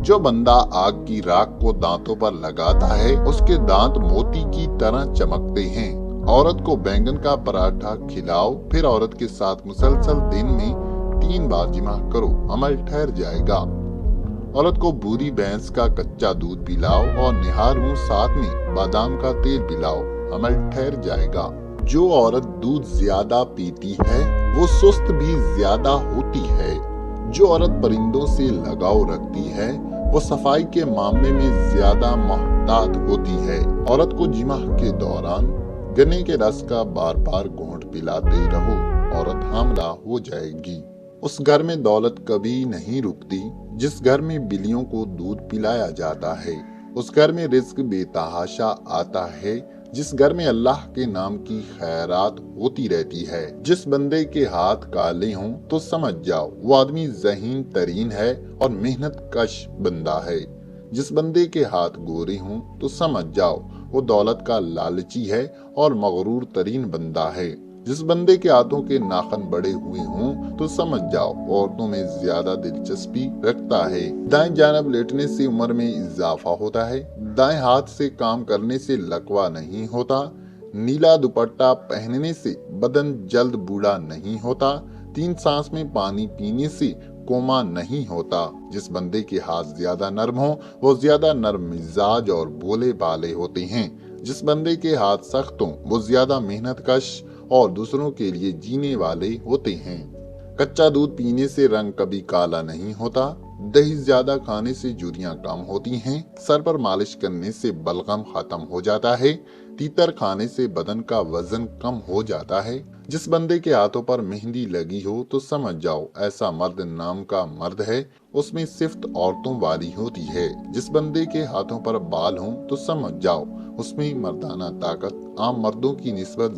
जो बंदा आग की राख को दांतों पर लगाता है उसके दांत मोती की तरह चमकते हैं। औरत को बैंगन का पराठा खिलाओ, फिर औरत के साथ मुसलसल दिन में 3 बार जिमा करो, अमल ठहर जाएगा। औरत को बूरी भैंस का कच्चा दूध पिलाओ और निहार मुंह साथ में बादाम का तेल पिलाओ, अमल ठहर जाएगा। जो औरत दूध ज्यादा पीती है वो सुस्त भी ज्यादा होती है। जो औरत परिंदों से लगाव रखती है वो सफाई के मामले में ज्यादा मोहतात होती है। औरत को जिमा के दौरान गन्ने के रस का बार बार घूंट पिलाते रहो, औरत हामला हो जाएगी। उस घर में दौलत कभी नहीं रुकती जिस घर में बिल्लियों को दूध पिलाया जाता है। उस घर में रिज्क बेतहाशा आता है जिस घर में अल्लाह के नाम की खैरात होती रहती है। जिस बंदे के हाथ काले हों तो समझ जाओ वो आदमी ज़हीन तरीन है और मेहनत कश बंदा है। जिस बंदे के हाथ गोरे हों तो समझ जाओ वो दौलत का लालची है और मगरूर तरीन बंदा है। जिस बंदे के हाथों के नाखन बड़े हुए हों तो समझ जाओ औरतों में ज्यादा दिलचस्पी रखता है। दाएं जानब लेटने से उम्र में इजाफा होता है। दाएं हाथ से काम करने से लकवा नहीं होता। नीला दुपट्टा पहनने से बदन जल्द बूढ़ा नहीं होता। 3 सांस में पानी पीने से कोमा नहीं होता। जिस बंदे के हाथ ज्यादा नर्म हो वो ज्यादा नर्म मिजाज और भोले भाले होते हैं। जिस बंदे के हाथ सख्त हों वो ज्यादा मेहनत कश और दूसरों के लिए जीने वाले होते हैं। कच्चा दूध पीने से रंग कभी काला नहीं होता। दही ज्यादा खाने से झुर्रियां कम होती हैं। सर पर मालिश करने से बलगम खत्म हो जाता है। तीतर खाने से बदन का वजन कम हो जाता है। जिस बंदे के हाथों पर मेहंदी लगी हो तो समझ जाओ ऐसा मर्द नाम का मर्द है, उसमें सिफ्त औरतों वाली होती है। जिस बंदे के हाथों पर बाल हों तो समझ जाओ उसमें मर्दाना ताकत आम मर्दों की निस्बत